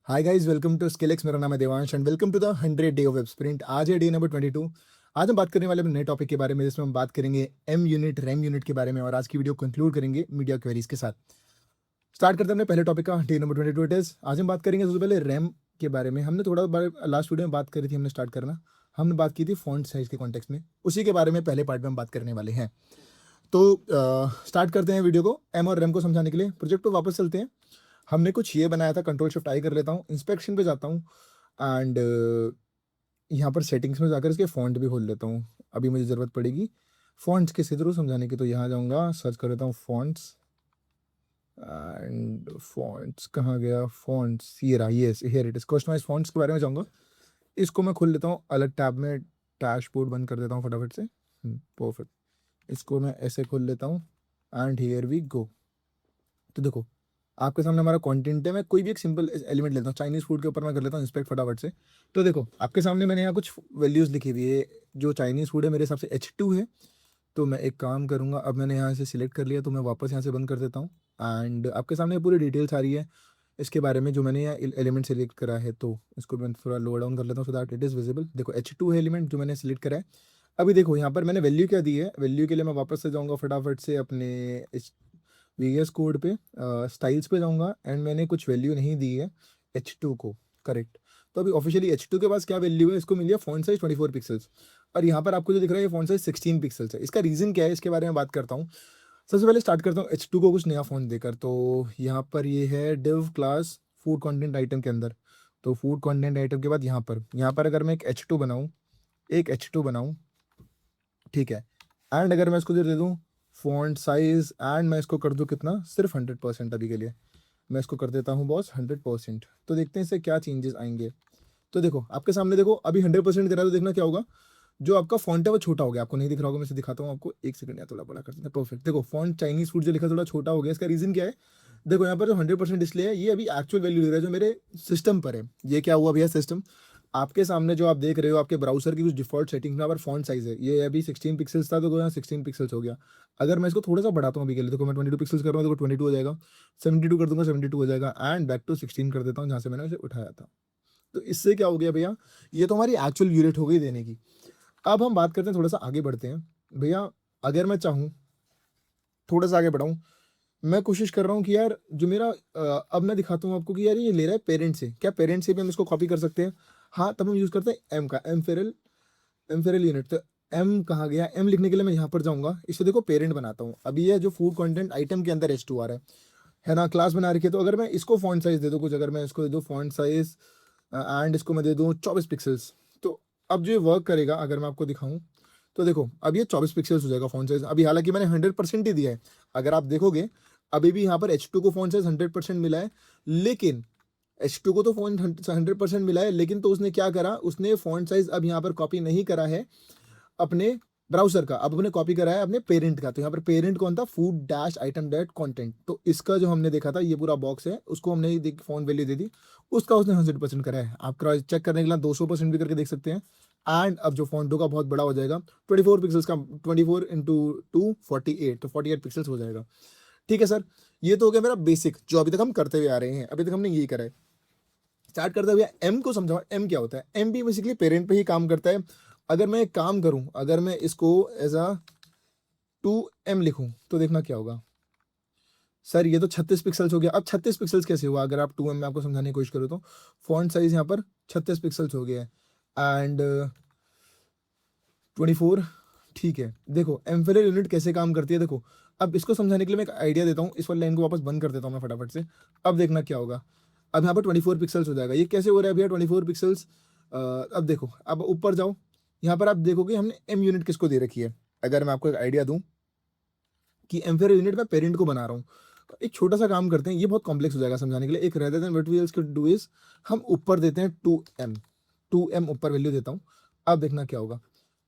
Hi guys, welcome to Skillex. मेरा नाम है Devansh and welcome to the 100 day of web sprint. आज है डे नंबर 22। आज हम बात करने वाले अपने नए टॉपिक के बारे में, जिसमें हम बात करेंगे एम यूनिट रैम यूनिट के बारे में, और आज की वीडियो कंक्लूड करेंगे मीडिया क्वेरीज के साथ। स्टार्ट करते हैं अपने पहले टॉपिक का, डे नंबर 22 इट इज। आज हम बात करेंगे सबसे पहले रैम के बारे में। हमने थोड़ा बार लास्ट वीडियो में बात करी थी, हमने स्टार्ट करना, हमने बात की थी फॉन्ट साइज के कॉन्टेक्स्ट में, उसी के बारे में पहले पार्ट में हम बात करने वाले हैं। तो स्टार्ट करते हैं वीडियो को। एम और रैम को समझाने के लिए प्रोजेक्ट पर वापस चलते हैं। हमने कुछ ये बनाया था, कंट्रोल शिफ्ट आई कर लेता हूँ, इंस्पेक्शन पे जाता हूँ एंड यहाँ पर सेटिंग्स में जाकर इसके फ़ॉन्ट भी खोल लेता हूँ। अभी मुझे ज़रूरत पड़ेगी फ़ॉन्ट्स के थ्रू समझाने की, तो यहाँ जाऊँगा, सर्च कर लेता हूँ फ़ॉन्ट्स एंड फ़ॉन्ट्स कहाँ गया, फ़ॉन्ट्स ये रहा, ये here it is. Customise fonts के बारे में जाऊँगा, इसको मैं खोल लेता हूँ अलग टैब में, डैशबोर्ड बंद कर देता हूँ फटाफट से। परफेक्ट, इसको मैं ऐसे खोल लेता हूँ एंड हियर वी गो। तो देखो आपके सामने हमारा कंटेंट है। मैं कोई भी एक सिंपल एलिमेंट लेता हूँ, चाइनीज़ फूड के ऊपर मैं कर लेता हूँ इंस्पेक्ट फटाफट से। तो देखो आपके सामने मैंने यहाँ कुछ वैल्यूज़ लिखी हुई है। जो चाइनीज़ फूड है मेरे हिसाब से H2 है। तो मैं एक काम करूँगा, अब मैंने यहाँ से सिलेक्ट कर लिया, तो मैं वापस यहाँ से बंद कर देता हूँ एंड आपके सामने पूरी डिटेल्स आ रही है इसके बारे में, जो मैंने यहाँ एलिमेंट सेलेक्ट करा है। तो इसको मैं थोड़ा लो डाउन कर लेता हूँ so that it is visible. देखो H2 है एलिमेंट जो मैंने सेलेक्ट करा है। अभी देखो यहाँ पर मैंने वैल्यू क्या दी है। वैल्यू के लिए मैं वापस से जाऊँगा फटाफट से अपने इस VS कोड पे, स्टाइल्स पे जाऊँगा एंड मैंने कुछ वैल्यू नहीं दी है H2 को, करेक्ट। तो अभी ऑफिशियली H2 के पास क्या वैल्यू है, इसको मिल गया फॉन्ट साइज 24 पिक्सल्स, और यहाँ पर आपको जो दिख रहा है ये फॉन्ट साइज 16 पिक्सल्स है। इसका रीज़न क्या है, इसके बारे में बात करता हूँ। सबसे पहले स्टार्ट करता हूँ H2 को कुछ नया फ़ॉन्ट देकर। तो यहाँ पर ये है div class food content item के अंदर। तो फूड कंटेंट आइटम के बाद यहाँ पर अगर मैं एक H2 बनाऊँ, ठीक है, एंड अगर मैं इसको दे दूँ फ़ॉन्ट साइज़ एंड मैं इसको कर दूँ कितना, सिर्फ 100% अभी के लिए मैं इसको कर देता हूँ बॉस 100%। तो देखते हैं इससे क्या चेंजेस आएंगे। तो देखो आपके सामने, देखो अभी 100% करा है, तो देखना क्या होगा, जो आपका फॉन्ट है वो छोटा हो गया। आपको नहीं दिख रहा होगा, मैं इसे दिखाता हूँ आपको, एक सेकंड, या थोड़ा बड़ा कर देते हैं। परफेक्ट, देखो फॉन्ट चाइनीज फूड जो लिखा थोड़ा छोटा हो गया। इसका रीज़न क्या है, देखो यहाँ पर जो 100% डिस्प्ले है, ये अभी एक्चुअल वैल्यू दे रहा है जो मेरे सिस्टम पर है। ये क्या हुआ भैया, सिस्टम आपके सामने जो आप देख रहे हो, आपके ब्राउजर की कुछ डिफॉल्ट सेटिंग में यहाँ पर फॉन्ट साइज है, ये अभी 16 पिक्सल्स था, तो यहाँ 16 पिक्सल्स हो गया। अगर मैं इसको थोड़ा सा बढ़ाता हूँ अभी के लिए, देखो मैं 22 पिक्सल्स कर रहा हूँ, देखो 22 हो जाएगा, 72 कर दूंगा 72 हो जाएगा, एंड बैक टू 16 कर देता हूँ जहाँ से मैंने उसे उठाया था। तो इससे क्या हो गया भैया, ये तो हमारी एक्चुअल यूनिट हो गई देने की। अब हम बात करते हैं, थोड़ा सा आगे बढ़ते हैं भैया। अगर मैं चाहूँ थोड़ा सा आगे बढ़ाऊँ, मैं कोशिश कर रहा हूँ कि यार जो मेरा अब मैं दिखाता हूँ आपको कि यार ये ले रहा है पेरेंट से, क्या पेरेंट से भी हम इसको कॉपी कर सकते हैं। हाँ, तब हम यूज़ करते हैं एम का, एम फेरल यूनिट। तो एम कहाँ गया, एम लिखने के लिए मैं यहाँ पर जाऊँगा, इसे देखो पेरेंट बनाता हूँ। अभी ये जो फूड कंटेंट आइटम के अंदर H2 आ रहा है ना, क्लास बना रखी है। तो अगर मैं इसको फॉन्ट साइज दे दूँ कुछ, अगर मैं इसको दे दूँ फॉन्ट साइज एंड इसको मैं दे दूँ 24 पिक्सल्स, तो अब जो ये वर्क करेगा, अगर मैं आपको दिखाऊँ, तो देखो अब ये 24 पिक्सल्स हो जाएगा फॉन्ट साइज। अभी हालांकि मैंने 100% ही दिया है, अगर आप देखोगे अभी भी यहाँ पर H2 को फॉन्ट साइज 100% मिला है, लेकिन H2 को तो फॉन्ट 100% मिला है, लेकिन तो उसने क्या करा, उसने फॉन्ट साइज अब यहाँ पर कॉपी नहीं करा है अपने ब्राउज़र का, अब हमने कॉपी करा है अपने पेरेंट का। तो यहाँ पर पेरेंट कौन था, food dash item that content. तो इसका जो हमने देखा था, ये पूरा बॉक्स है, उसको हमने फॉन्ट वैल्यू दे दी, उसका उसने 100% करा है। आप क्रॉस चेक करने के लिए 200% भी करके देख सकते हैं। एंड अब जो फॉन्ट होगा बहुत बड़ा हो जाएगा, 24 पिक्सल्स का, 24 इंटू 2 48, तो 48 पिक्सल्स हो जाएगा। ठीक है सर, ये तो हो गया मेरा बेसिक, जो अभी तक हम करते हुए आ रहे हैं, अभी तक हमने यही करा है। स्टार्ट करते हुए एम को समझाओ, एम क्या होता है। एम भी बेसिकली पेरेंट पे ही काम करता है। अगर मैं एक काम करूं, अगर मैं इसको एज अ 2M लिखूं, तो देखना क्या होगा। सर ये तो 36 पिक्सल्स हो गया। अब 36 पिक्सल्स कैसे हुआ, अगर आप 2M में आपको समझाने की कोशिश करो, तो फॉन्ट साइज यहाँ पर 36 पिक्सल्स हो गया है एंड 24। ठीक है, देखो एम्फेरल यूनिट कैसे काम करती है, देखो अब इसको समझाने के लिए मैं एक आइडिया देता हूँ। इस वाली लाइन को वापस बंद कर देता हूँ मैं फटाफट से। अब देखना क्या होगा, अब यहाँ पर 24 पिक्सल्स हो जाएगा। ये कैसे हो रहा है भैया 24 पिक्सल्स, अब देखो, अब ऊपर जाओ, यहाँ पर आप देखोगे हमने एम यूनिट किसको दे रखी है। अगर मैं आपको एक आइडिया दूँ कि एम्फेरल यूनिट मैं पेरेंट को बना रहा हूँ, एक छोटा सा काम करते हैं, ये बहुत कॉम्प्लेक्स हो जाएगा समझाने के लिए। एक rather than what we else can do is, हम ऊपर देते हैं 2M ऊपर वैल्यू देता हूँ। अब देखना क्या होगा,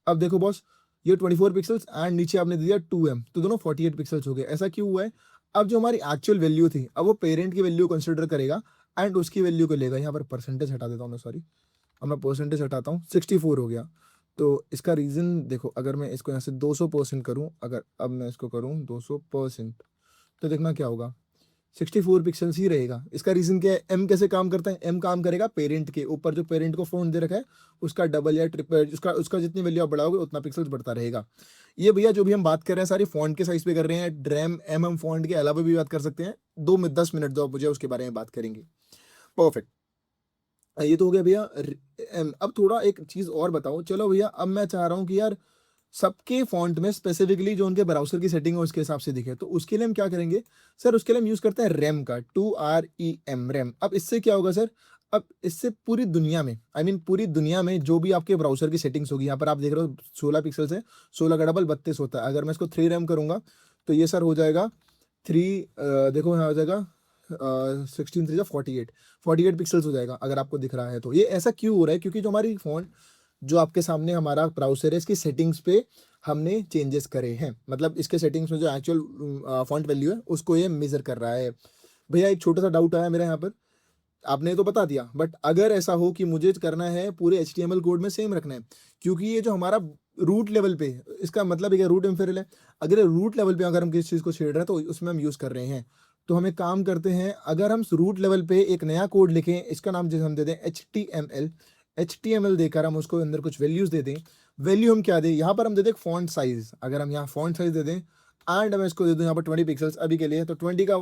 अब देखो बॉस, ये 24 पिक्सल्स एंड नीचे आपने दिया 2M, तो दोनों 48 पिक्सल्स हो गए। ऐसा क्यों हुआ है, अब जो हमारी एक्चुअल वैल्यू थी, अब वो पेरेंट की वैल्यू कंसिडर करेगा एंड उसकी वैल्यू को लेगा। यहाँ पर परसेंटेज हटा देता हूँ मैं, सॉरी, अब मैं परसेंटेज हटाता हूँ, 64 हो गया। तो इसका रीज़न देखो, अगर मैं इसको यहाँ से 200% करूँ, अगर अब मैं इसको करूँ 200%, तो देखना क्या होगा, 64 पिक्सल्स ही रहेगा। इसका रीज़न क्या है, एम कैसे काम करता है, एम काम करेगा पेरेंट के ऊपर, जो पेरेंट को फ़ॉन्ट दे रखा है उसका डबल या ट्रिपल, उसका उसका जितनी वैल्यू आप बढ़ाओगे उतना पिक्सल्स बढ़ता रहेगा। ये भैया जो भी हम बात कर रहे हैं सारी फ़ॉन्ट के साइज़ पे कर रहे हैं, रैम एम हम फ़ॉन्ट के अलावा भी बात कर सकते हैं। 2 में 10 मिनट दो आप मुझे, उसके बारे में बात करेंगे। परफेक्ट। ये तो हो गया भैया एम। अब थोड़ा एक चीज़ और बताओ, चलो भैया अब मैं चाह रहा हूँ कि यार सबके फ़ॉन्ट में स्पेसिफिकली जो उनके ब्राउज़र की सेटिंग है उसके हिसाब से दिखे, तो उसके लिए हम क्या करेंगे सर, उसके लिए हम यूज़ करते हैं रैम का, 2REM रैम। अब इससे क्या होगा सर, अब इससे पूरी दुनिया में, आई मीन पूरी दुनिया में जो भी आपके ब्राउज़र की सेटिंग्स होगी, यहाँ पर आप देख रहे हो 16 पिक्सल्स है, 16 का डबल 32 होता है। अगर मैं इसको 3 रैम करूँगा तो ये सर हो जाएगा 3, देखो यहाँ हो जाएगा 16 3 48, 48 पिक्सल्स हो जाएगा अगर आपको दिख रहा है तो। ये ऐसा क्यों हो रहा है, क्योंकि जो हमारी फ़ॉन्ट जो आपके सामने हमारा ब्राउज़र है इसकी सेटिंग्स पे हमने चेंजेस करे हैं, मतलब इसके सेटिंग्स में जो एक्चुअल फ़ॉन्ट वैल्यू है उसको ये मेज़र कर रहा है। भैया एक छोटा-सा डाउट आया मेरा यहाँ पर, आपने तो बता दिया, बट अगर ऐसा हो कि मुझे करना है पूरे एचटीएमएल कोड में सेम रखना है, क्योंकि ये जो हमारा रूट लेवल पे, इसका मतलब है कि रूट इंफिनिल है, अगर रूट लेवल पे अगर हम किसी चीज़ को छेड़ रहे हैं तो उसमें हम यूज़ कर रहे हैं। तो हम एक काम करते हैं, अगर हम रूट लेवल पे एक नया कोड लिखें, इसका नाम जैसे हम दे दें एचटीएमएल, एचटीएमएल देकर हम उसको अंदर कुछ वैल्यूज़ दे दें। वैल्यू हम क्या दें, यहाँ पर हम दे दें फ़ॉन्ट साइज़, अगर हम यहाँ फ़ॉन्ट साइज़ दे दें एंड मैं इसको दे दूँ यहाँ पर 20 पिक्सल्स अभी के लिए, तो 20 का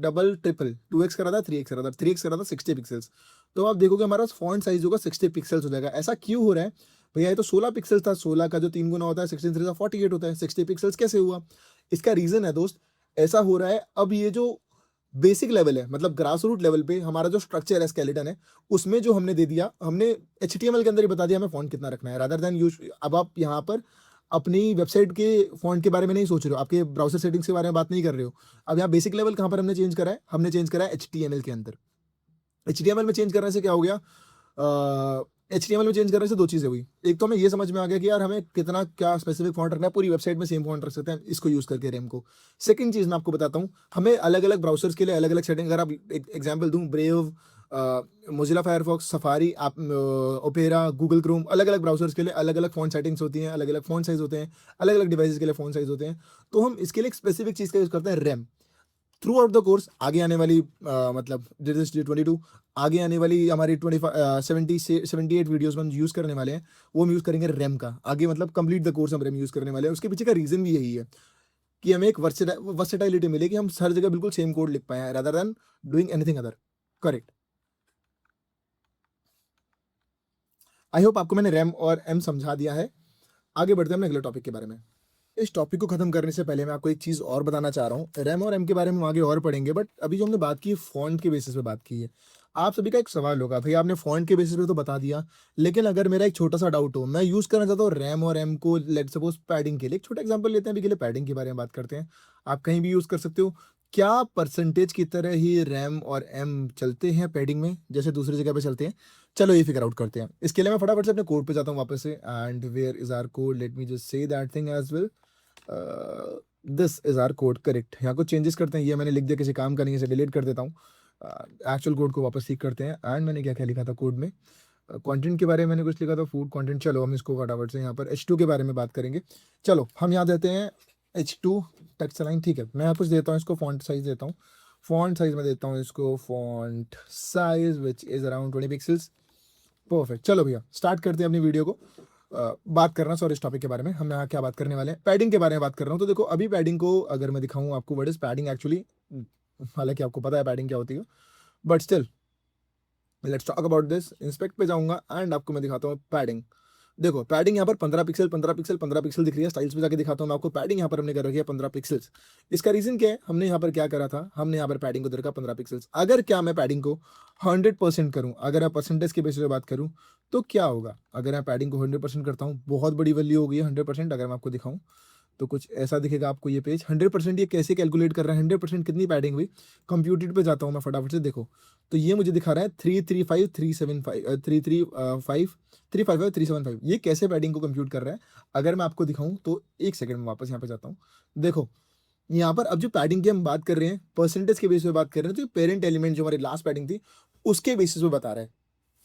डबल ट्रिपल 2x करा था, 3x करा था, 3x करा था 60 पिक्सल्स। तो आप देखोगे हमारा फ़ॉन्ट साइज़ होगा 60 पिक्सल्स हो जाएगा। ऐसा क्यों हो रहा है? भैया ये तो 16 पिक्सल्स था, 16 का जो 3 गुना होता है 16 3 48 होता है, 60 पिक्सल्स कैसे हुआ? इसका रीज़न है दोस्त, ऐसा हो रहा है अब ये जो बेसिक लेवल है, मतलब ग्रास रूट लेवल पे हमारा जो स्ट्रक्चर है, स्केलेटन है, उसमें जो हमने दे दिया, हमने एचटीएमएल के अंदर ही बता दिया हमें फ़ॉन्ट कितना रखना है, रादर देन यूज़। अब आप यहाँ पर अपनी वेबसाइट के फ़ॉन्ट के बारे में नहीं सोच रहे हो, आपके ब्राउज़र सेटिंग्स के बारे में बात नहीं कर रहे हो। अब यहाँ बेसिक लेवल कहाँ पर हमने चेंज करा है? हमने चेंज करा है एचटीएमएल के अंदर। एचटीएमएल में चेंज करने से क्या हो गया, एचटीएमएल में चेंज करने से 2 चीज़ें हुई। एक तो हमें ये समझ में आ गया कि यार हमें कितना क्या स्पेसिफिक फ़ॉन्ट रखना है, पूरी वेबसाइट में सेम फ़ॉन्ट रख सकते हैं इसको यूज़ करके रैम को। सेकंड चीज़ मैं आपको बताता हूँ, हमें अलग-अलग ब्राउज़र्स के लिए अलग-अलग सेटिंग, अगर आप एक एग्ज़ाम्पल दूँ, ब्रेव, मोज़िला फायरफॉक्स, सफारी, आप ओपेरा, गूगल क्रोम, अलग-अलग ब्राउज़र्स के लिए अलग-अलग फ़ॉन्ट सेटिंग्स होती हैं, अलग-अलग फ़ॉन्ट साइज़ होते हैं, अलग-अलग डिवाइसेज़ के लिए फ़ॉन्ट साइज़ होते हैं। तो हम इसके लिए एक स्पेसिफिक चीज़ का यूज़ करते हैं RAM. Through out the course आगे आने वाली मतलब दिस 22 आगे आने वाली हमारी 70 से 78 वीडियोस में हम यूज़ करने वाले हैं, वो हम यूज़ करेंगे रैम का। आगे मतलब कंप्लीट द कोर्स हम रैम यूज़ करने वाले हैं। उसके पीछे का रीज़न भी यही है कि हमें एक वर्सेटाइलिटी मिले कि हम हर जगह बिल्कुल सेम कोड लिख पाएँ rather than doing anything other. Correct. I hope आपको मैंने रैम और एम समझा दिया है। आगे बढ़ते हैं अपने अगले टॉपिक के बारे में। इस टॉपिक को खत्म करने से पहले मैं आपको एक चीज़ और बताना चाह रहा हूँ। रैम और एम के बारे में हम आगे और पढ़ेंगे, बट अभी जो हमने बात की फ़ॉन्ट के बेसिस पे बात की है। आप सभी का एक सवाल होगा, भई आपने फ़ॉन्ट के बेसिस पे तो बता दिया, लेकिन अगर मेरा एक छोटा-सा डाउट हो, मैं यूज़ करना चाहता हूँ रैम और एम को लेट्स सपोज़ पैडिंग के लिए। एक छोटा एग्ज़ाम्पल लेते हैं अभी के लिए, पैडिंग के बारे में बात करते हैं। आप कहीं भी यूज़ कर सकते हो। क्या परसेंटेज की तरह ही रैम और एम चलते हैं पैडिंग में, जैसे दूसरी जगह पे चलते हैं? चलो ये फिगर आउट करते हैं। इसके लिए मैं फटाफट से अपने कोड पे जाता हूँ वापस से, and where is our code, let me just say that thing as well. This is our code, correct. यहाँ कुछ चेंजेस करते हैं, ये मैंने लिख दिया किसी काम का नहीं है, इसे डिलीट कर देता हूँ। एक्चुअल कोड को वापस सीख करते हैं। एंड मैंने क्या क्या लिखा था कोड में, कंटेंट के बारे में मैंने कुछ लिखा था, फूड कंटेंट। चलो हम इसको फटाफट से यहाँ पर H2 के बारे में बात करेंगे। चलो हम यहाँ देते हैं H2 टेक्स्ट लाइन, ठीक है। मैं यहाँ कुछ देता हूँ, इसको फॉन्ट साइज देता हूँ। फॉन्ट साइज में देता हूँ इसको font size which is around 20 pixels. Perfect. चलो भैया स्टार्ट करते हैं अपनी वीडियो को। बात करना सॉरी इस टॉपिक के बारे में, हम यहाँ क्या बात करने वाले हैं, पैडिंग के बारे में बात कर रहा हूँ। तो देखो अभी पैडिंग को अगर मैं दिखाऊँ आपको, व्हाट इज़ पैडिंग एक्चुअली, हालांकि आपको पता है पैडिंग क्या होती है, but still let's talk about this. Inspect पे जाऊंगा एंड आपको मैं दिखाता हूँ पैडिंग। देखो पैडिंग यहाँ पर 15 पिक्सल 15 पिक्सल 15 पिक्सल दिख रही है। स्टाइल्स पे जाके दिखाता हूँ मैं आपको, पैडिंग यहाँ पर हमने कर रखी है 15 पिक्सल्स। इसका रीज़न क्या है, हमने यहाँ पर क्या करा था, हमने यहाँ पर पैडिंग को दे रखा 15 पिक्सल्स। अगर क्या मैं पैडिंग को 100% करूँ, अगर मैं परसेंटेज के बेसिस पे बात करूँ तो क्या होगा, अगर मैं पैडिंग को 100% करता हूँ, बहुत बड़ी वैल्यू हो गई है 100%। अगर मैं आपको दिखाऊँ तो कुछ ऐसा दिखेगा आपको ये पेज। 100% ये कैसे कैलकुलेट कर रहा है, 100% कितनी पैडिंग हुई। कंप्यूटर पे जाता हूँ मैं फटाफट से, देखो तो ये मुझे दिखा रहा है 335 375 335 355 375। ये कैसे पैडिंग को कंप्यूट कर रहा है, अगर मैं आपको दिखाऊं तो एक सेकंड में वापस यहाँ पे जाता हूँ। देखो यहाँ पर अब जो पैडिंग की हम बात कर रहे हैं, परसेंटेज के बेसिस पे बात कर रहे हैं, तो पेरेंट एलिमेंट जो हमारी लास्ट पैडिंग थी उसके बेसिस पे बता रहा है।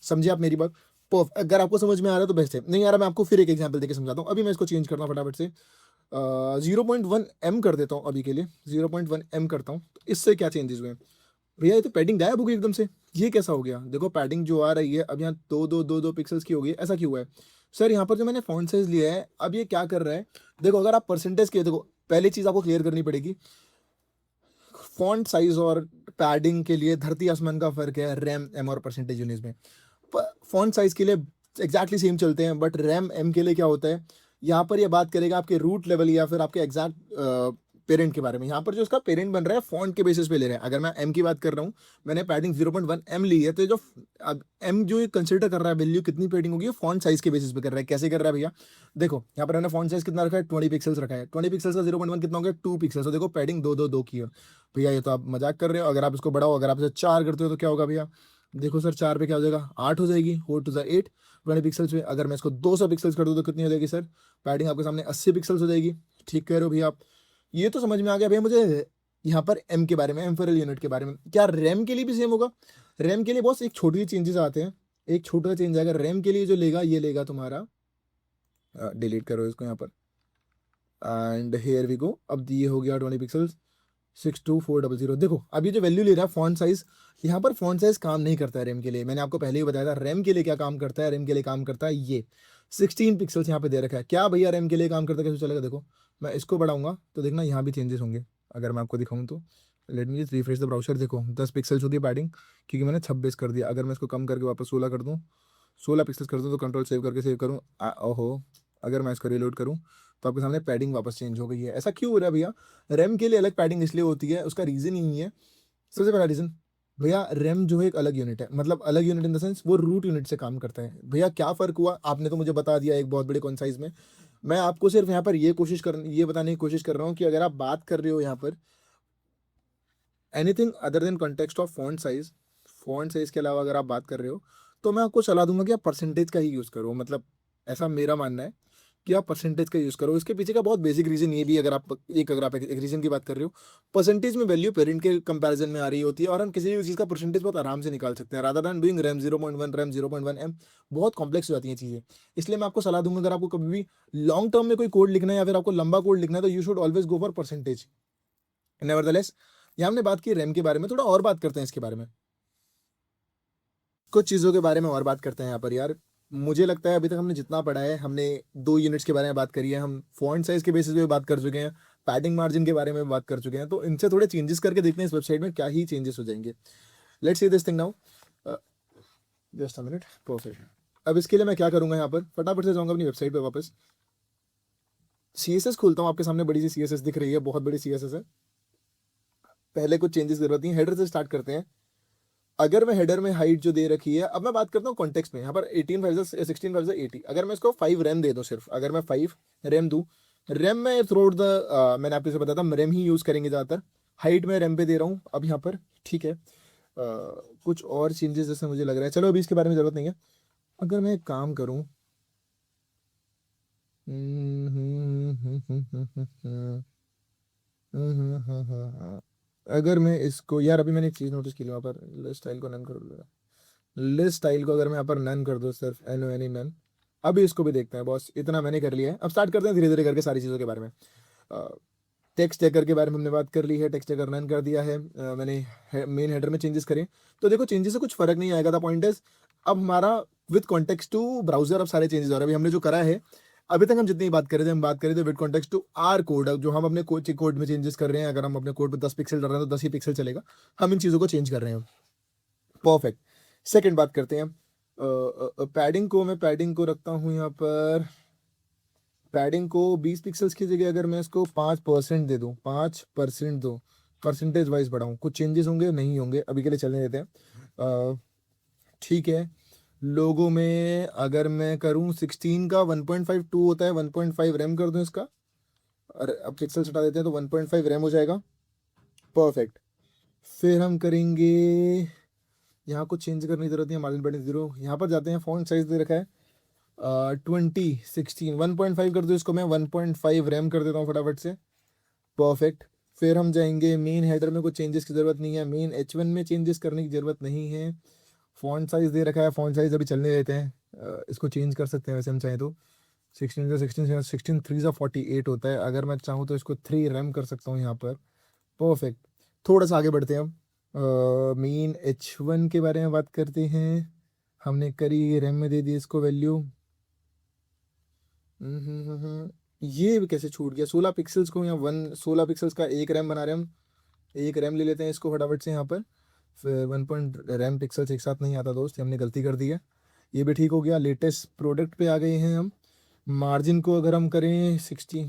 समझे आप मेरी बात? अगर आपको समझ में आ रहा है तो बेस्ट है, नहीं आ रहा मैं आपको फिर एक एग्जाम्पल देकर समझाता हूँ। अभी मैं इसको चेंज करता हूँ फटाफट से। 0.1 कर देता हूँ अभी के लिए, 0.1 करता हूँ। तो इससे क्या चेंजेस हुए भैया, ये तो पैडिंग गायब हो गई एकदम से, ये कैसा हो गया? देखो पैडिंग जो आ रही है अब यहाँ दो पिक्सल्स की हो गई, ऐसा क्यों हुआ है सर? यहाँ पर जो मैंने फॉन्ट साइज लिया है अब ये क्या कर रहा है, देखो अगर आप परसेंटेज के, देखो पहली चीज़ आपको क्लियर करनी पड़ेगी, फॉन्ट साइज और पैडिंग के लिए धरती आसमान का फर्क है रैम एम और परसेंटेज यूनिट्स में। फॉन्ट साइज के लिए एग्जैक्टली सेम चलते हैं, बट रैम एम के लिए क्या होता है, यहाँ पर ये बात करेगा आपके रूट लेवल या फिर आपके एग्जैक्ट पेरेंट के बारे में। यहाँ पर जो उसका पेरेंट बन रहा है फॉन्ट के बेसिस पे ले रहे हैं। अगर मैं एम की बात कर रहा हूँ, मैंने पैडिंग 0.1 ली है, तो जो एम जो कंसिडर कर रहा है वैल्यू कितनी पैडिंग होगी, फॉन्ट साइज के बेसिस पे कर रहा है। कैसे कर रहा है भैया, देखो यहाँ पर मैंने फॉन्ट साइज कितना रखा है, 20 पिक्सल्स रखा है, 20 पिक्सल्स का 0.1 कितना हो गया, 2 पिक्सल्स। तो देखो पैडिंग दो की है भैया, ये तो आप मजाक कर रहे हो। अगर आप इसको बढ़ाओ, अगर आप इसे 4 करते हो तो क्या होगा भैया, देखो सर 4 पे क्या हो जाएगा, 8 हो जाएगी, 4 टू 8 20 पिक्सल्स में। अगर मैं इसको 200 पिक्सल्स कर दूँ तो कितनी हो जाएगी सर, पैडिंग आपके सामने 80 पिक्सल्स हो जाएगी। ठीक कह रहे हो भैया आप, ये तो समझ में आ गया भैया मुझे यहाँ पर एम के बारे में, एम्फोरल यूनिट के बारे में। क्या रैम के लिए भी सेम होगा? रैम के लिए बहुत एक छोटी सी चेंजेस आते हैं, एक छोटा सा चेंज आएगा रैम के लिए, जो लेगा ये लेगा तुम्हारा, डिलीट करो इसको यहाँ पर, एंड हेयर वी गो। अब ये हो गया 20 पिक्सल्स, 62400। देखो अब ये जो वैल्यू ले रहा है फॉन्ट साइज, यहाँ पर फॉन्ट साइज काम नहीं करता है रैम के लिए। मैंने आपको पहले ही बताया था रैम के लिए क्या काम करता है, रैम के लिए काम करता है ये 16 पिक्सल्स यहाँ पे दे रखा है। क्या भैया रैम के लिए काम करता है, कैसे चलेगा? देखो मैं इसको बढ़ाऊंगा तो देखना यहाँ भी चेंजेस होंगे। अगर मैं आपको दिखाऊँ तो late me just refresh the browser, देखो 10 पिक्सल्स होती है पैडिंग, क्योंकि मैंने 26 कर दिया। अगर मैं इसको कम करके वापस 16 कर दूँ, 16 पिक्सल्स कर दूँ, तो कंट्रोल सेव करके सेव करूँ, ओहो, अगर मैं इसको रिलोड करूँ तो आपके सामने पैडिंग वापस चेंज हो गई है। ऐसा क्यों हो रहा है भैया? रैम के लिए अलग पैडिंग इसलिए होती है, उसका रीज़न ही है, सबसे पहला रीज़न भैया, रैम जो है एक अलग यूनिट है, मतलब अलग यूनिट इन द सेंस वो रूट यूनिट से काम करता है। भैया क्या फ़र्क हुआ, आपने तो मुझे बता दिया एक बहुत बड़े कॉन्साइज में। मैं आपको सिर्फ यहाँ पर ये बताने की कोशिश कर रहा हूँ कि अगर आप बात कर रहे हो यहाँ पर anything other than context of font size के अलावा अगर आप बात कर रहे हो, तो मैं आपको सलाह दूंगा कि आप परसेंटेज का ही यूज़ करो। मतलब ऐसा मेरा मानना है कि आप परसेंटेज का यूज़ करो। इसके पीछे का बहुत बेसिक रीज़न ये भी है, अगर आप एक रीज़न की बात कर रहे हो, परसेंटेज में वैल्यू पेरेंट के कंपैरिजन में आ रही होती है, और हम किसी भी चीज़ का परसेंटेज बहुत आराम से निकाल सकते हैं, rather than doing RAM 0.1 RAM 0.1 M. बहुत कॉम्प्लेक्स हो जाती हैं चीज़ें। इसलिए मैं आपको सलाह दूंगा, अगर आपको कभी भी लॉन्ग टर्म में कोई कोड लिखना है या फिर आपको लंबा कोड लिखना है, तो you should always go for percentage. Nevertheless, यहाँ हमने बात की रैम के बारे में, थोड़ा और बात करते हैं इसके बारे में, कुछ चीज़ों के बारे में और बात करते हैं यहाँ पर यार। मुझे लगता है अभी तक हमने जितना पढ़ा है, हमने 2 यूनिट्स के बारे में बात करी है, हम फॉन्ट साइज के बेसिस पे बात कर चुके हैं, पैडिंग मार्जिन के बारे में बात कर चुके हैं। तो इनसे थोड़े चेंजेस करके देखते हैं इस वेबसाइट में क्या ही चेंजेस हो जाएंगे। Let's see this thing now, just a minute, perfect. अब इसके लिए मैं क्या करूँगा, यहाँ पर फटाफट से जाऊँगा अपनी वेबसाइट पर वापस, CSS खोलता हूँ। आपके सामने बड़ी सी CSS दिख रही है, बहुत बड़ी CSS है। पहले कुछ चेंजेस जरूरत नहीं, हेडर से स्टार्ट करते हैं। अगर मैं हेडर में हाइट जो दे रखी है, अब मैं बात करता हूँ कॉन्टेक्स्ट में, यहाँ पर 16 5 80, अगर मैं इसको 5 रैम दे दूँ, सिर्फ अगर मैं 5 रैम दूँ, रैम में थ्रू आउट द, मैंने आपको से बताया था रैम ही यूज़ करेंगे ज़्यादातर, हाइट में रैम पे दे रहा हूँ अब यहाँ पर, ठीक है। कुछ और चेंजेस जैसे मुझे लग रहा है, चलो अभी इसके बारे में ज़रूरत नहीं है। अगर मैं एक काम करूँ, अगर मैं इसको, यार अभी मैंने एक चीज़ नोटिस की, वहाँ पर लिस्ट स्टाइल को नन कर दूँगा, लिस्ट स्टाइल को अगर मैं यहाँ पर नन कर दूँ, सिर्फ NONE नन। अभी इसको भी देखते हैं बॉस, इतना मैंने कर लिया है, अब स्टार्ट करते हैं धीरे धीरे करके सारी चीज़ों के बारे में। टेक्स्ट टैगर के बारे में हमने बात कर ली है, टेक्स्ट टैगर नन कर दिया है। मैंने मेन हेडर में चेंजेस करे, तो देखो चेंजेस से कुछ फर्क नहीं आएगा। था पॉइंट इज, अब हमारा विद कॉन्टेक्स्ट टू ब्राउजर अब सारे चेंजेस हो रहे हैं। अभी हमने जो करा है, अभी तक हम जितनी बात कर रहे थे, हम बात कर रहे थे with context to our code, जो हम अपने कोड में चेंजेस कर रहे हैं। अगर हम अपने कोड में 10 पिक्सल डाल रहे हैं तो 10 ही पिक्सल चलेगा, हम इन चीज़ों को चेंज कर रहे हैं। परफेक्ट। सेकंड बात करते हैं पैडिंग को रखता हूँ यहाँ पर, पैडिंग को 20 पिक्सल्स की जगह अगर मैं इसको 5% दे दूँ, 5% दो, परसेंटेज वाइज बढ़ाऊँ, कुछ चेंजेस होंगे नहीं होंगे, अभी के लिए चलने देते हैं। ठीक है। लोगों में अगर मैं करूँ 16 का 1.52 होता है, 1.5 रैम कर दूँ इसका, और अब पिक्सल्स हटा देते हैं तो 1.5 रैम हो जाएगा। परफेक्ट। फिर हम करेंगे, यहाँ कुछ चेंज करने की जरूरत नहीं है, मार्जिन पैडिंग 0, यहाँ पर जाते हैं, फॉन्ट साइज दे रखा है 16 1.5 कर दो इसको, मैं 1.5 रैम कर देता हूँ फटाफट से। परफेक्ट। फिर हम जाएंगे मेन हेडर में, कुछ चेंजेस की ज़रूरत नहीं है, मेन H1 में चेंजेस करने की ज़रूरत नहीं है। फॉन्ट साइज़ दे रखा है, फॉन्ट साइज़ अभी चलने देते हैं, इसको चेंज कर सकते हैं वैसे हम चाहें तो। 16 16 16 3 सा 48 होता है। अगर मैं चाहूँ तो इसको 3 रैम कर सकता हूँ यहाँ पर। परफेक्ट। थोड़ा सा आगे बढ़ते हैं अब। मेन H1 के बारे में बात करते हैं। हमने करी, रैम में दे दी इसको वैल्यू। ये भी कैसे छूट गया? 16 पिक्सल्स को यहाँ 16 पिक्सल्स का एक रैम बना रहे हैं हम। एक रैम ले लेते हैं इसको फटाफट से यहाँ पर। फिर 1 पॉइंट रैम पिक्सल्स एक साथ नहीं आता दोस्त, ये हमने गलती कर दी है। ये भी ठीक हो गया। लेटेस्ट प्रोडक्ट पे आ गए हैं हम। मार्जिन को अगर हम करें 60,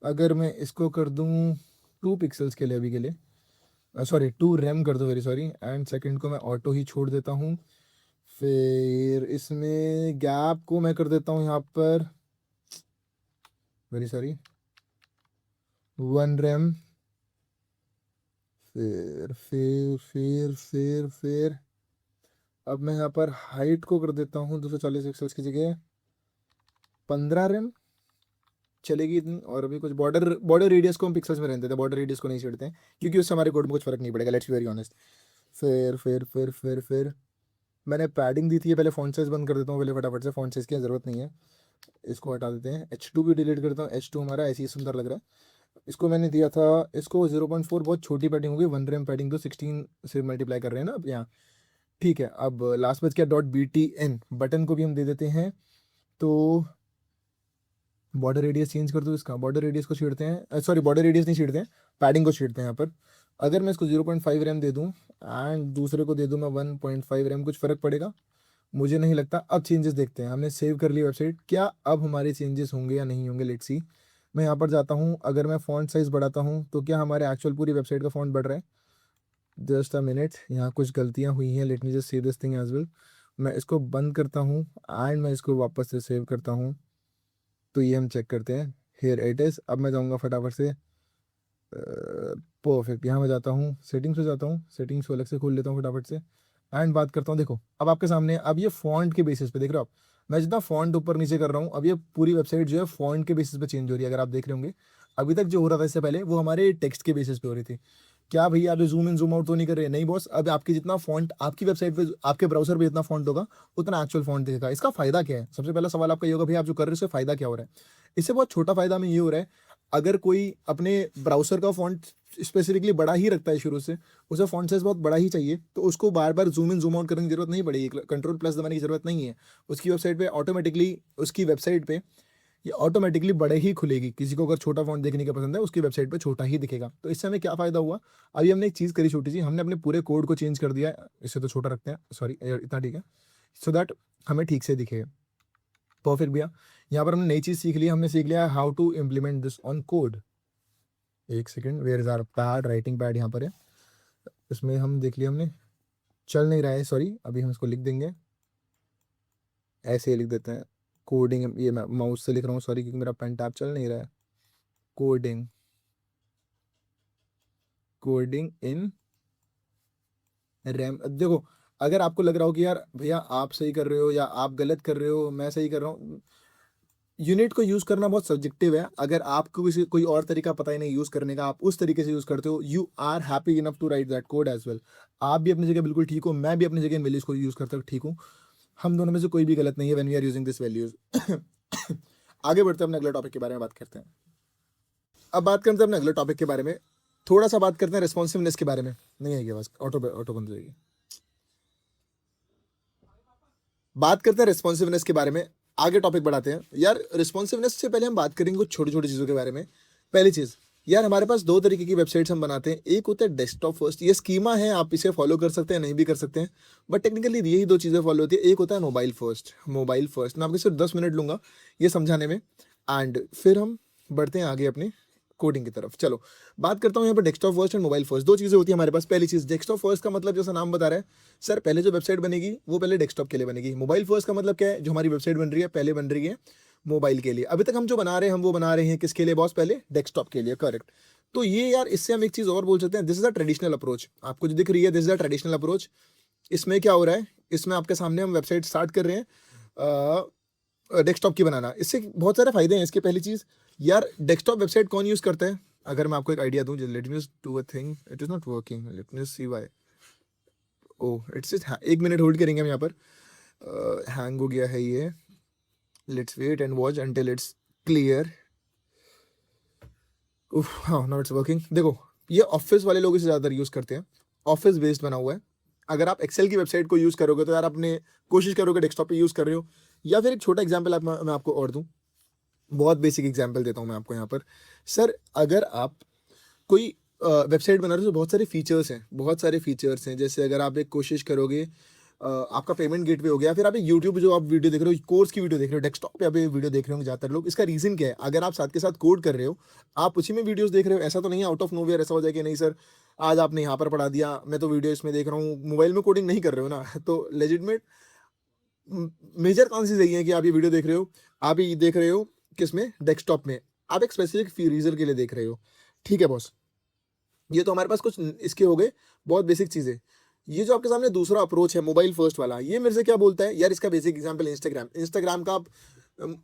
अगर मैं इसको कर दूं 2 पिक्सल्स के लिए अभी के लिए, सॉरी 2 रैम कर दो, वेरी सॉरी, एंड सेकंड को मैं ऑटो ही छोड़ देता हूँ। फिर इसमें गैप को मैं कर देता हूँ यहाँ पर, वेरी सॉरी, 1 रैम। फिर अब मैं यहाँ पर हाइट को कर देता हूँ 240 पिक्सल्स की जगह 15 रैम चलेगी इतनी। और अभी कुछ बॉर्डर बॉर्डर रेडियस को हम पिक्सल्स में रहने देते हैं, बॉर्डर रेडियस को नहीं छेड़ते हैं क्योंकि उससे हमारे कोड में कुछ फर्क नहीं पड़ेगा, लेट्स बी वेरी ऑनेस्ट। फिर मैंने पैडिंग दी थी, पहले फ़ॉन्ट साइज़ बंद कर देता हूँ पहले फटाफट से, फ़ॉन्ट साइज़ की ज़रूरत नहीं है, इसको हटा देते हैं। H2 भी डिलीट करता हूँ, H2 हमारा ऐसे ही सुंदर लग रहा है। इसको मैंने दिया था, इसको 0.4 बहुत छोटी पैडिंग होगी, 1 रैम पैडिंग तो 16 से मल्टीप्लाई कर रहे हैं ना अब यहाँ। ठीक है, अब लास्ट बच क्या, .btn बटन को भी हम दे देते हैं। तो बॉर्डर रेडियस चेंज कर दो इसका, बॉर्डर रेडियस को छेड़ते हैं, सॉरी बॉर्डर रेडियस नहीं छेड़ते हैं, पैडिंग को छेड़ते हैं यहाँ पर। अगर मैं इसको 0.5 रैम दे दूँ एंड दूसरे को दे दूँ मैं 1.5 रैम, कुछ फ़र्क पड़ेगा? मुझे नहीं लगता। अब चेंजेस देखते हैं, हमने सेव कर ली वेबसाइट, क्या अब हमारे चेंजेस होंगे या नहीं होंगे, लेट्स सी। मैं यहाँ पर जाता हूँ, अगर मैं फ़ॉन्ट साइज़ बढ़ाता हूँ तो क्या हमारे एक्चुअल पूरी वेबसाइट का फ़ॉन्ट बढ़ रहा है? जस्ट अ मिनट, यहाँ कुछ गलतियाँ हुई हैं, let me just see this thing as well. मैं इसको बंद करता हूँ एंड मैं इसको वापस से सेव करता हूँ, तो ये हम चेक करते हैं। Here it is. अब मैं जाऊँगा फटाफट से, परफेक्ट, यहाँ मैं जाता हूँ सेटिंग्स पे, जाता हूँ सेटिंग्स को अलग से खोल लेता हूँ फटाफट से एंड बात करता हूँ। देखो अब आपके सामने, अब ये फॉन्ट के बेसिस पे देख रहे हो आप, मैं जितना फॉन्ट ऊपर नीचे कर रहा हूँ, अब ये पूरी वेबसाइट जो है फॉन्ट के बेसिस पे चेंज हो रही है। अगर आप देख रहे होंगे, अभी तक जो हो रहा था इससे पहले वो हमारे टेक्स्ट के बेसिस पे हो रही थी। क्या भैया आप जूम इन जूम आउट तो नहीं कर रहे? नहीं बॉस, अब आपकी जितना फॉन्ट आपकी वेबसाइट पे, आपके ब्राउजर पे जितना फॉन्ट होगा उतना एक्चुअल फॉन्ट दिखेगा। इसका फायदा क्या है? सबसे पहला सवाल आपका ये होगा, भैया आप जो कर रहे हो इससे फायदा क्या हो रहा है? इससे बहुत छोटा फायदा हमें ये हो रहा है, अगर कोई अपने ब्राउज़र का फ़ॉन्ट स्पेसिफिकली बड़ा ही रखता है शुरू से, उसे फ़ॉन्ट साइज़ बहुत बड़ा ही चाहिए, तो उसको बार-बार ज़ूम इन ज़ूम आउट करने की ज़रूरत नहीं पड़ेगी, कंट्रोल प्लस दबाने की ज़रूरत नहीं है। उसकी वेबसाइट पे ये ऑटोमेटिकली बड़े ही खुलेगी। किसी को अगर छोटा फ़ॉन्ट देखने का पसंद है, उसकी वेबसाइट पे छोटा ही दिखेगा। तो इससे हमें क्या फ़ायदा हुआ? अभी हमने एक चीज़ करी छोटी-सी, हमने अपने पूरे कोड को चेंज कर दिया है। इसे तो छोटा रखते हैं, सॉरी इतना ठीक है, सो दैट हमें ठीक से दिखे। परफेक्ट भैया। यहाँ पर हमने नई चीज़ सीख ली, हमने सीख लिया how to implement this on code. एक second, where is our pad, writing pad यहाँ पर है, इसमें हम देख लिया हमने, चल नहीं रहा है, सॉरी अभी हम इसको लिख देंगे, ऐसे ही लिख देते हैं कोडिंग। ये मैं माउस से लिख रहा हूँ सॉरी, क्योंकि मेरा पेन टैब चल नहीं रहा है। Coding, coding in RAM. देखो, अगर आपको लग रहा हो कि यार भैया आप सही कर रहे हो या आप गलत कर रहे हो, मैं सही कर रहा हूँ, यूनिट को यूज़ करना बहुत सब्जेक्टिव है। अगर आपको किसी कोई और तरीका पता ही नहीं यूज़ करने का, आप उस तरीके से यूज़ करते हो, you are happy enough to write that code as well. आप भी अपनी जगह बिल्कुल ठीक हो, मैं भी अपनी जगह इन वैल्यूज़ को यूज़ करता ठीक हूँ। हम दोनों में से कोई भी गलत नहीं है when we are using this values. आगे बढ़ते हैं, अपने अगले टॉपिक के बारे में बात करते हैं। अब बात करते हैं अपने अगले टॉपिक के बारे में, थोड़ा सा बात करते हैं रिस्पॉन्सिवनेस के बारे में। नहीं आएगी आवाज़, ऑटो ऑटो बंद हो जाएगी। बात करते हैं रिस्पॉन्सिवनेस के बारे में, आगे टॉपिक बढ़ाते हैं। यार रिस्पॉन्सिवनेस से पहले हम बात करेंगे कुछ छोटी छोटी चीज़ों के बारे में। पहली चीज़, यार हमारे पास दो तरीके की वेबसाइट्स हम बनाते हैं। एक होता है डेस्कटॉप फर्स्ट, ये स्कीमा है, आप इसे फॉलो कर सकते हैं, नहीं भी कर सकते हैं, बट टेक्निकली यही दो चीज़ें फॉलो होती है। एक होता है मोबाइल फर्स्ट। मोबाइल फर्स्ट मैं आपको सिर्फ 10 मिनट लूँगा ये समझाने में, एंड फिर हम बढ़ते हैं आगे अपने कोडिंग की तरफ। चलो बात करता हूँ यहाँ पर desktop first and mobile first, दो चीज़ें होती है हमारे पास। पहली चीज़, डेस्कटॉप फर्स्ट का मतलब जैसा नाम बता रहा है, सर पहले जो वेबसाइट बनेगी वो पहले डेस्कटॉप के लिए बनेगी। मोबाइल फर्स्ट का मतलब क्या है, जो हमारी वेबसाइट बन रही है पहले बन रही है मोबाइल के लिए। अभी तक हम जो बना रहे हैं, हम वो बना रहे हैं किसके लिए बॉस? पहले डेस्कटॉप के लिए, करेक्ट। तो ये यार, इससे हम एक चीज़ और बोल सकते हैं, this is the traditional approach. आपको जो दिख रही है, this is the traditional approach. इसमें क्या हो रहा है, इसमें आपके सामने हम वेबसाइट स्टार्ट कर रहे हैं डेस्कटॉप की बनाना। इससे बहुत सारे फायदे हैं इसके। पहली चीज़ यार, डेस्कटॉप वेबसाइट कौन यूज़ करता है? अगर मैं आपको एक आइडिया दूं, let me just do a thing, it is not working, let me just see why. Oh it's just, एक मिनट होल्ड करेंगे हम यहाँ पर, हैंग हो गया है ये। Let's wait and watch until it's clear. हाँ, नाउ इट्स वर्किंग। देखो, ये ऑफिस वाले लोग इसे ज़्यादातर यूज़ करते हैं, ऑफिस बेस्ड बना हुआ है। अगर आप एक्सेल की वेबसाइट को यूज़ करोगे तो यार अपने कोशिश करोगे डेस्कटॉप पे यूज़ कर रहे हो। या फिर एक छोटा एग्जांपल आप मैं आपको और दूँ, बहुत बेसिक एग्जांपल देता हूँ मैं आपको यहाँ पर। सर, अगर आप कोई वेबसाइट बना रहे हो तो बहुत सारे फीचर्स हैं। जैसे अगर आप एक कोशिश करोगे, आपका पेमेंट गेटवे हो गया, फिर आप एक यूट्यूब जो आप वीडियो देख रहे हो, कोर्स की वीडियो देख रहे हो, डेस्कटॉप पे आप ये वीडियो देख रहे होंगे ज़्यादातर लोग। इसका रीज़न क्या है? अगर आप साथ के साथ कोड कर रहे हो, आप उसी में वीडियोस देख रहे हो। ऐसा तो नहीं है आउट ऑफ नोवेयर ऐसा हो जाए कि नहीं सर, आज आपने यहाँ पर पढ़ा दिया, मैं तो वीडियो इसमें देख रहा हूँ, मोबाइल में कोडिंग नहीं कर रहे हो ना। तो लेजिटमेट मेजर चांसेस यही है कि आप ये वीडियो देख रहे हो, आप ये देख रहे हो किसमें? डेस्कटॉप में। आप एक स्पेसिफिक रीजन के लिए देख रहे हो। ठीक है बॉस, ये तो हमारे पास कुछ इसके हो गए बहुत बेसिक चीज़ें। ये जो आपके सामने दूसरा अप्रोच है मोबाइल फर्स्ट वाला, ये मेरे से क्या बोलता है यार? इसका बेसिक एग्जांपल इंस्टाग्राम का। आप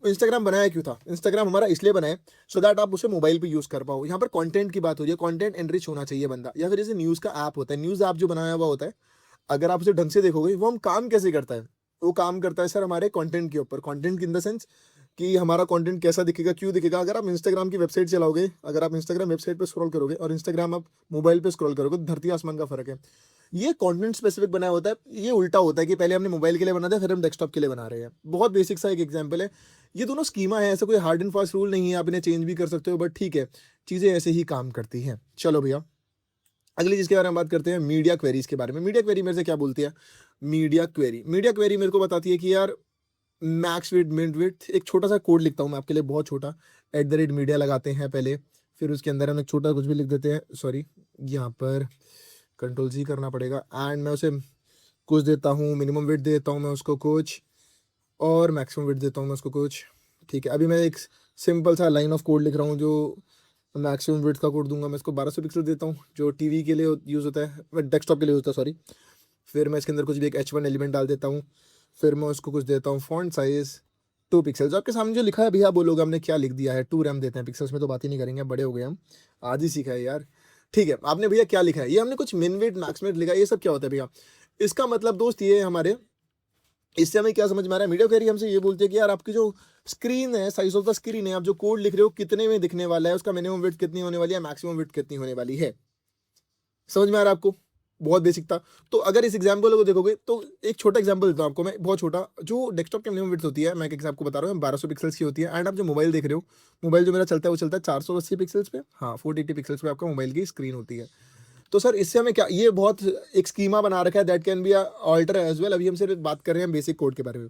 इंस्टाग्राम बनाया क्यों था? इंस्टाग्राम हमारा इसलिए बनाया सो दैट आप उसे मोबाइल पे यूज़ कर पाओ। यहाँ पर कंटेंट की बात हो रही है, कंटेंट एनरिच होना चाहिए बंदा। या फिर जैसे न्यूज़ का ऐप होता है, न्यूज़ ऐप जो बनाया हुआ होता है, अगर आप उसे ढंग से देखोगे, वो हम काम कैसे करता है? वो काम करता है सर हमारे कंटेंट के ऊपर। कंटेंट इन द सेंस कि हमारा कंटेंट कैसा दिखेगा, क्यों दिखेगा। अगर आप इंस्टाग्राम की वेबसाइट चलाओगे, अगर आप इंस्टाग्राम वेबसाइट पे स्क्रॉल करोगे और इंस्टाग्राम आप मोबाइल पे स्क्रॉल करोगे, तो धरती आसमान का फर्क है। ये कंटेंट स्पेसिफिक बनाया होता है, ये उल्टा होता है कि पहले हमने मोबाइल के लिए बना दिया, फिर हम डेस्कटॉप के लिए बना रहे हैं। बहुत बेसिक सा एक एग्जांपल है। ये दोनों स्कीमा है, ऐसा कोई हार्ड एंड फास्ट रूल नहीं है, आप इन्हें चेंज भी कर सकते हो, बट ठीक है, चीज़ें ऐसे ही काम करती हैं। चलो भैया, अगली चीज़ के बारे में बात करते हैं, मीडिया क्वेरीज के बारे में। मीडिया क्वेरी मेरे से क्या बोलती है? मीडिया क्वेरी मेरे को बताती है कि यार मैक्स विथ मिड विथ, एक छोटा सा कोड लिखता हूँ मैं आपके लिए, बहुत छोटा। @मीडिया लगाते हैं पहले, फिर उसके अंदर हम एक छोटा कुछ भी लिख देते हैं। सॉरी, यहाँ पर Ctrl+C करना पड़ेगा। एंड मैं उसे कुछ देता हूँ, मिनिमम विड्थ देता हूँ मैं उसको कुछ, और मैक्सिमम विड्थ देता हूँ मैं उसको कुछ। ठीक है, अभी मैं एक सिंपल सा लाइन ऑफ कोड लिख रहा हूँ जो मैक्सिमम विड्थ का कोड दूंगा। मैं इसको 1200 पिक्सल देता हूँ, जो टीवी के लिए यूज़ होता है, डेस्कटॉप के लिए होता है, सॉरी। फिर मैं इसके अंदर कुछ भी एक H1 एलिमेंट डाल देता हूँ। फिर मैं उसको कुछ देता हूँ फॉन्ट साइज़ 2 पिक्सल्स। आपके सामने जो लिखा है भैया, बोलोगे हमने क्या लिख दिया है? 2 रैम देते हैं, पिक्सल्स में तो बात ही नहीं करेंगे, बड़े हो गए हम, आज ही सीखा है यार। ठीक है, आपने भैया क्या लिखा है? ये हमने कुछ मिन विड्थ मैक्स विड्थ लिखा है, ये सब क्या होता है भैया? इसका मतलब दोस्त ये है हमारे, इससे हमें क्या समझ में आ रहा है? मीडिया क्वेरी हमसे ये बोलती है कि यार आपकी जो स्क्रीन है, साइज ऑफ द स्क्रीन है, आप जो कोड लिख रहे हो कितने में दिखने वाला है, उसका मिनिमम विड्थ कितनी होने वाली है, मैक्सिमम विड्थ कितनी होने वाली है। समझ में आ रहा है आपको? बहुत बेसिक था। तो अगर इस एग्जाम्पल को देखोगे तो एक छोटा एग्जाम्पल देता हूँ आपको मैं, बहुत छोटा। जो डेस्कटॉप की मिनिमम विड्थ होती है, मैं एक आपको बता रहा हूँ, 1200 पिक्सल्स की होती है। एंड आप जो मोबाइल देख रहे हो, मोबाइल जो मेरा चलता है वो चलता है 480 पिक्सल्स पे, हाँ 480 पिक्सल्स पे आपका मोबाइल की स्क्रीन होती है। तो सर इससे हमें क्या, ये बहुत एक स्कीमा बना रखा है, that can be alter as well. अभी हम सिर्फ बात कर रहे हैं बेसिक कोड के बारे में।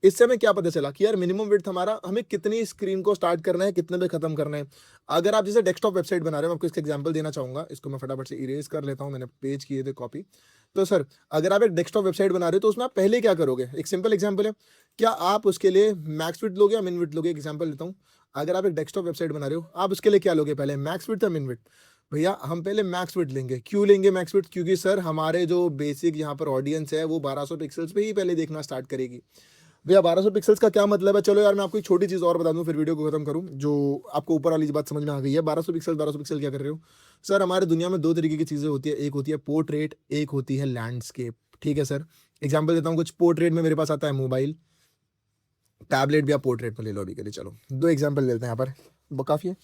इससे हमें क्या पता चला कि यार मिनिमम विड्थ हमारा, हमें कितनी स्क्रीन को स्टार्ट करना है, कितने पे खत्म करना है। अगर आप जैसे डेस्कटॉप वेबसाइट बना रहे हो, मैं आपको इसका एग्जांपल देना चाहूँगा। इसको मैं फटाफट से इरेज कर लेता हूँ, मैंने पेज किए थे कॉपी। तो सर, अगर आप एक डेस्कटॉप वेबसाइट बना रहे हो तो उसमें आप पहले क्या करोगे? एक सिंपल एग्जांपल है, क्या आप उसके लिए मैक्स विड्थ लोगे या मिन विड्थ लोगे? एग्जांपल लेता हूँ, अगर आप एक डेस्कटॉप वेबसाइट बना रहे हो, आप उसके लिए क्या लोगे पहले, मैक्स विड्थ या मिन विड्थ? भैया हम पहले मैक्स विड्थ लेंगे। क्यों लेंगे मैक्स विड्थ? क्योंकि सर हमारे जो बेसिक यहाँ पर ऑडियंस है वो 1200 पिक्सल्स पे ही पहले देखना स्टार्ट करेगी। भैया 1200 पिक्सल्स का क्या मतलब है? चलो यार मैं आपको एक छोटी चीज़ और बता दूं, फिर वीडियो को खत्म करूं, जो आपको ऊपर वाली बात समझ में आ गई है। 1200 पिक्सल क्या कर रहे हो? सर हमारे दुनिया में दो तरीके की चीज़ें होती है, एक होती है पोर्ट्रेट, एक होती है लैंडस्केप। ठीक है सर, एग्जाम्पल देता हूँ कुछ। पोर्ट्रेट में मेरे पास आता है मोबाइल, टैबलेट भी आप पोर्ट्रेट में ले लो अभी के लिए। चलो 2 एग्जाम्पल लेते हैं यहाँ पर, वो काफ़ी है।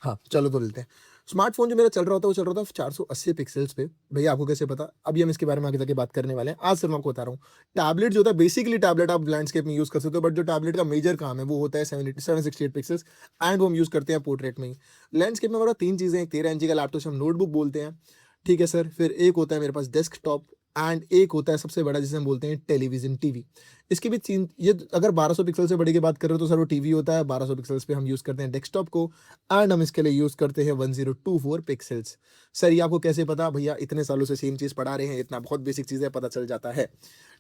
हाँ चलो तो लेते हैं। स्मार्टफोन जो मेरा चल रहा होता है वो चल रहा था 480 पिक्सल्स पे। भैया आपको कैसे पता? अभी हम इसके बारे में आगे जाके बात करने वाले हैं। आज सिर्फ मैं आपको बता रहा हूँ, टैबलेट जो होता है, बेसिकली टैबलेट आप लैंडस्केप में यूज़ कर सकते हो, बट जो टैबलेट का मेजर काम है वो होता है 768 पिक्सल्स, एंड वो हम यूज़ करते हैं पोर्ट्रेट में ही। लैंडस्केप में हमारा 3 चीज़ें, एक 13 इंची का लैपटॉप हम नोटबुक बोलते हैं, ठीक है सर। फिर एक होता है मेरे पास डेस्कटॉप, एंड एक होता है सबसे बड़ा जिसे हम बोलते हैं टेलीविजन, टीवी। इसके भी तीन, ये अगर 1200 पिक्सल से बड़ी की बात कर रहे हो तो सर वो टीवी होता है। 1200 पिक्सल्स पे हम यूज़ करते हैं डेस्कटॉप को, एंड हम इसके लिए यूज़ करते हैं 1024 पिक्सल्स। सर ये आपको कैसे पता? भैया इतने सालों से सेम चीज़ पढ़ा रहे हैं, इतना बहुत बेसिक चीज़ है, पता चल जाता है।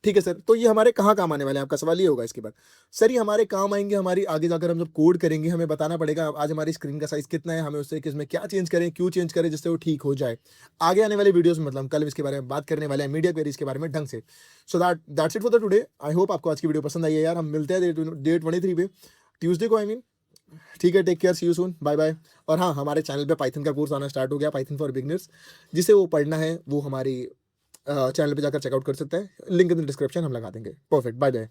ठीक है सर, तो ये हमारे कहाँ काम आने वाले हैं? आपका सवाल ये होगा इसके बाद। सर ये हमारे काम आएंगे, हमारी आगे जाकर हम जब कोड करेंगे, हमें बताना पड़ेगा आज हमारी स्क्रीन का साइज़ कितना है, हमें उससे किसमें क्या चेंज करें, क्यों चेंज करें, जिससे वो ठीक हो जाए। आगे आने वाले वीडियोस में मतलब कल इसके बारे में बात करने वाले हैं, मीडिया क्वेरीज के बारे में ढंग से। So that's it for the today. I hope आपको आज की वीडियो पसंद आई है यार। हम मिलते हैं डे 23 पे, ट्यूसडे को, आई मीन। ठीक है, take care, see you soon, bye bye. और हाँ, हमारे चैनल पे पाइथन का कोर्स आना स्टार्ट हो गया, पाइथन फॉर बिगनर्स। जिसे वो पढ़ना है वो हमारी चैनल पे जाकर चेकआउट कर सकते हैं, लिंक इन द डिस्क्रिप्शन हम लगा देंगे। Perfect, bye bye.